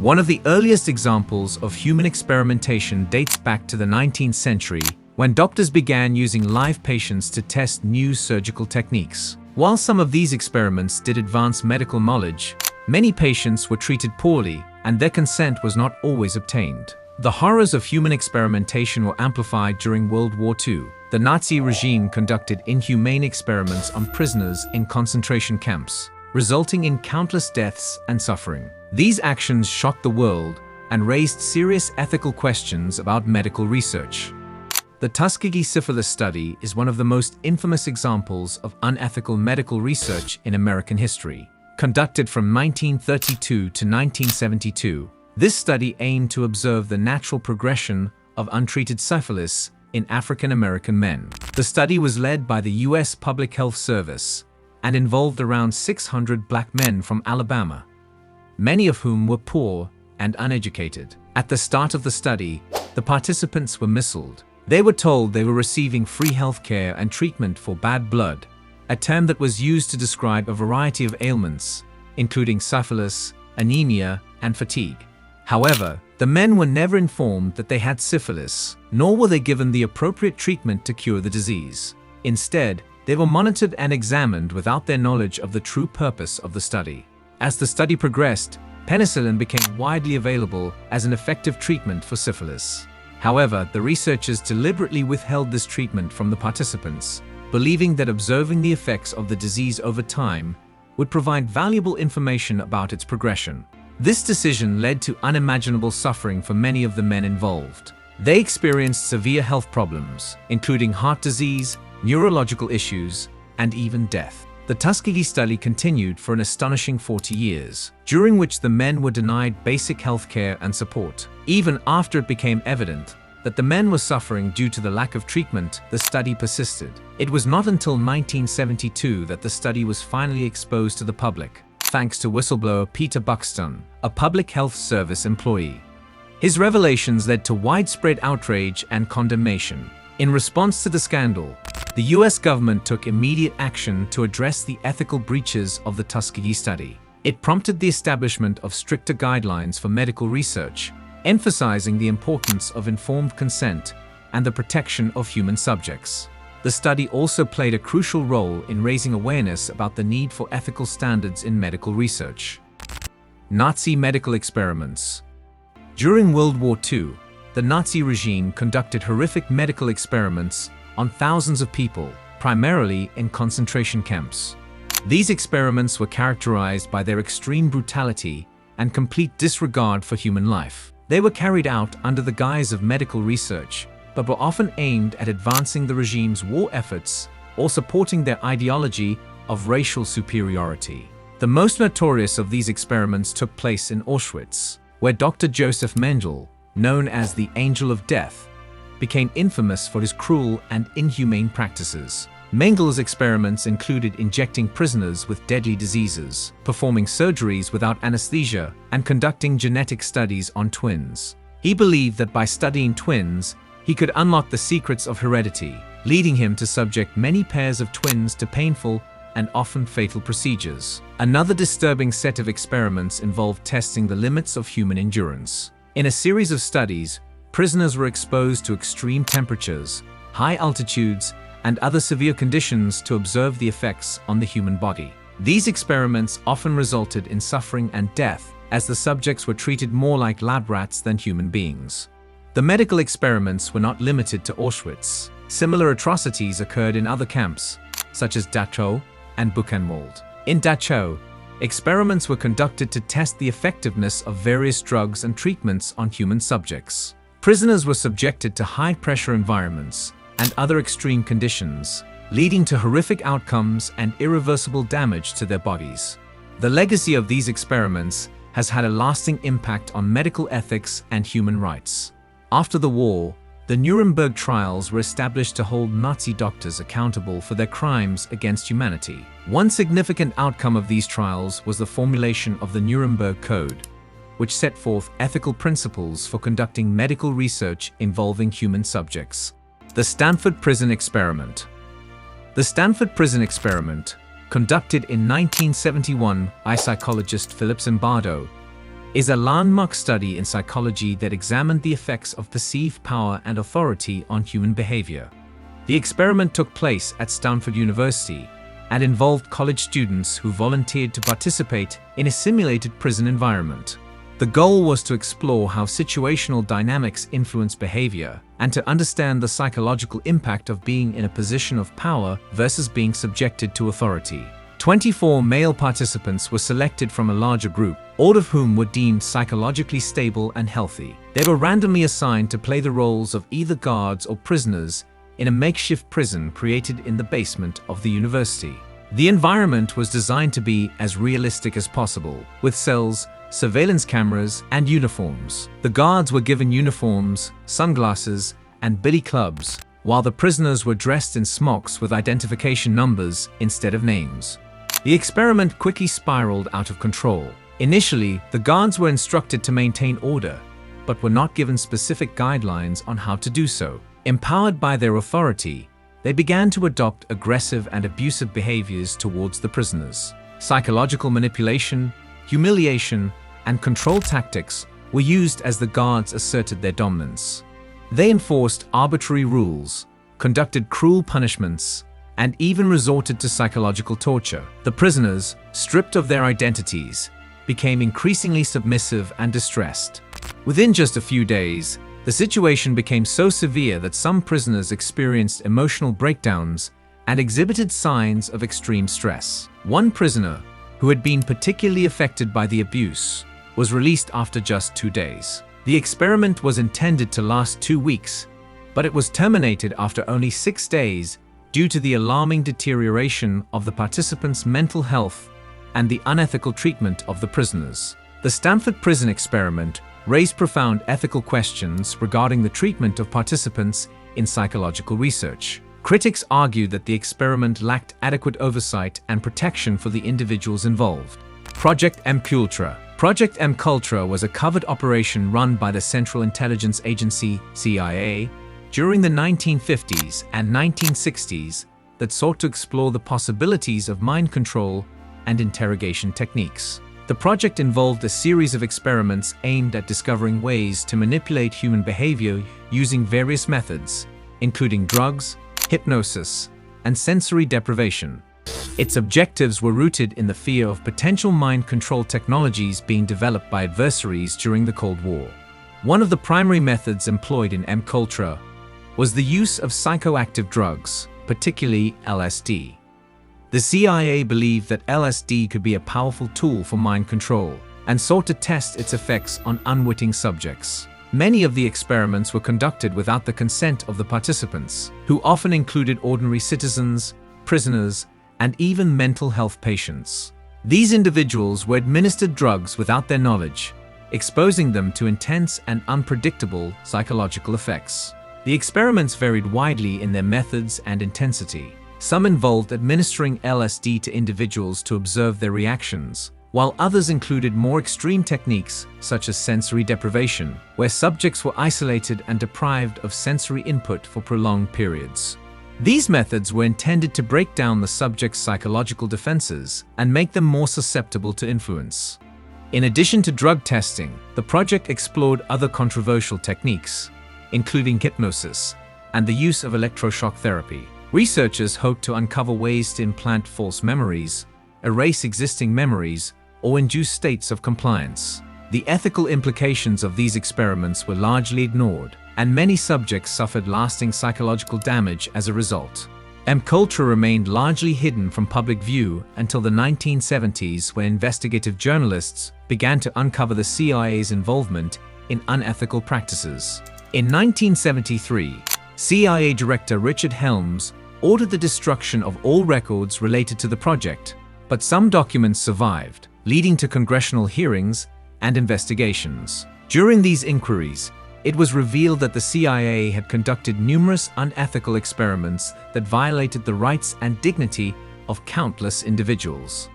One of the earliest examples of human experimentation dates back to the 19th century, when doctors began using live patients to test new surgical techniques. While some of these experiments did advance medical knowledge, many patients were treated poorly, and their consent was not always obtained. The horrors of human experimentation were amplified during World War II. The Nazi regime conducted inhumane experiments on prisoners in concentration camps, resulting in countless deaths and suffering. These actions shocked the world and raised serious ethical questions about medical research. The Tuskegee Syphilis Study is one of the most infamous examples of unethical medical research in American history. Conducted from 1932 to 1972, this study aimed to observe the natural progression of untreated syphilis in African American men. The study was led by the U.S. Public Health Service and involved around 600 black men from Alabama, many of whom were poor and uneducated. At the start of the study, the participants were misled. They were told they were receiving free health care and treatment for bad blood, a term that was used to describe a variety of ailments, including syphilis, anemia, and fatigue. However, the men were never informed that they had syphilis, nor were they given the appropriate treatment to cure the disease. Instead, they were monitored and examined without their knowledge of the true purpose of the study. As the study progressed, penicillin became widely available as an effective treatment for syphilis. However, the researchers deliberately withheld this treatment from the participants, believing that observing the effects of the disease over time would provide valuable information about its progression. This decision led to unimaginable suffering for many of the men involved. They experienced severe health problems, including heart disease, neurological issues, and even death. The Tuskegee study continued for an astonishing 40 years, during which the men were denied basic health care and support. Even after it became evident that the men were suffering due to the lack of treatment, the study persisted. It was not until 1972 that the study was finally exposed to the public, thanks to whistleblower Peter Buxton, a public health service employee. His revelations led to widespread outrage and condemnation. In response to the scandal, the U.S. government took immediate action to address the ethical breaches of the Tuskegee study. It prompted the establishment of stricter guidelines for medical research, emphasizing the importance of informed consent and the protection of human subjects. The study also played a crucial role in raising awareness about the need for ethical standards in medical research. Nazi medical experiments. During World War II, the Nazi regime conducted horrific medical experiments on thousands of people, primarily in concentration camps. These experiments were characterized by their extreme brutality and complete disregard for human life. They were carried out under the guise of medical research, but were often aimed at advancing the regime's war efforts or supporting their ideology of racial superiority. The most notorious of these experiments took place in Auschwitz, where Dr. Joseph Mengele, known as the Angel of Death, became infamous for his cruel and inhumane practices. Mengele's experiments included injecting prisoners with deadly diseases, performing surgeries without anesthesia, and conducting genetic studies on twins. He believed that by studying twins, he could unlock the secrets of heredity, leading him to subject many pairs of twins to painful and often fatal procedures. Another disturbing set of experiments involved testing the limits of human endurance. In a series of studies, prisoners were exposed to extreme temperatures, high altitudes, and other severe conditions to observe the effects on the human body. These experiments often resulted in suffering and death, as the subjects were treated more like lab rats than human beings. The medical experiments were not limited to Auschwitz. Similar atrocities occurred in other camps, such as Dachau and Buchenwald. In Dachau, experiments were conducted to test the effectiveness of various drugs and treatments on human subjects. Prisoners were subjected to high-pressure environments and other extreme conditions, leading to horrific outcomes and irreversible damage to their bodies. The legacy of these experiments has had a lasting impact on medical ethics and human rights. After the war, the Nuremberg trials were established to hold Nazi doctors accountable for their crimes against humanity. One significant outcome of these trials was the formulation of the Nuremberg Code, which set forth ethical principles for conducting medical research involving human subjects. The Stanford Prison Experiment. The Stanford Prison Experiment, conducted in 1971 by psychologist Philip Zimbardo, is a landmark study in psychology that examined the effects of perceived power and authority on human behavior. The experiment took place at Stanford University and involved college students who volunteered to participate in a simulated prison environment. The goal was to explore how situational dynamics influence behavior and to understand the psychological impact of being in a position of power versus being subjected to authority. 24 male participants were selected from a larger group, all of whom were deemed psychologically stable and healthy. They were randomly assigned to play the roles of either guards or prisoners in a makeshift prison created in the basement of the university. The environment was designed to be as realistic as possible, with cells, surveillance cameras, and uniforms. The guards were given uniforms, sunglasses, and billy clubs, while the prisoners were dressed in smocks with identification numbers instead of names. The experiment quickly spiraled out of control. Initially, the guards were instructed to maintain order, but were not given specific guidelines on how to do so. Empowered by their authority, they began to adopt aggressive and abusive behaviors towards the prisoners. Psychological manipulation, humiliation, and control tactics were used as the guards asserted their dominance. They enforced arbitrary rules, conducted cruel punishments, and even resorted to psychological torture. The prisoners, stripped of their identities, became increasingly submissive and distressed. Within just a few days, the situation became so severe that some prisoners experienced emotional breakdowns and exhibited signs of extreme stress. One prisoner, who had been particularly affected by the abuse, was released after just 2 days. The experiment was intended to last 2 weeks, but it was terminated after only 6 days due to the alarming deterioration of the participants' mental health and the unethical treatment of the prisoners. The Stanford prison experiment raised profound ethical questions regarding the treatment of participants in psychological research. Critics argued that the experiment lacked adequate oversight and protection for the individuals involved. Project MUltra. Project MUltra was a covert operation run by the Central Intelligence Agency, CIA, during the 1950s and 1960s that sought to explore the possibilities of mind control and interrogation techniques. The project involved a series of experiments aimed at discovering ways to manipulate human behavior using various methods, including drugs, hypnosis, and sensory deprivation. Its objectives were rooted in the fear of potential mind control technologies being developed by adversaries during the Cold War. One of the primary methods employed in MUltra was the use of psychoactive drugs, particularly LSD. The CIA believed that LSD could be a powerful tool for mind control and sought to test its effects on unwitting subjects. Many of the experiments were conducted without the consent of the participants, who often included ordinary citizens, prisoners, and even mental health patients. These individuals were administered drugs without their knowledge, exposing them to intense and unpredictable psychological effects. The experiments varied widely in their methods and intensity. Some involved administering LSD to individuals to observe their reactions, while others included more extreme techniques such as sensory deprivation, where subjects were isolated and deprived of sensory input for prolonged periods. These methods were intended to break down the subject's psychological defenses and make them more susceptible to influence. In addition to drug testing, the project explored other controversial techniques, including hypnosis and the use of electroshock therapy. Researchers hoped to uncover ways to implant false memories, erase existing memories, or induce states of compliance. The ethical implications of these experiments were largely ignored, and many subjects suffered lasting psychological damage as a result. MUltra remained largely hidden from public view until the 1970s, when investigative journalists began to uncover the CIA's involvement in unethical practices. In 1973, CIA Director Richard Helms ordered the destruction of all records related to the project, but some documents survived, leading to congressional hearings and investigations. During these inquiries, it was revealed that the CIA had conducted numerous unethical experiments that violated the rights and dignity of countless individuals.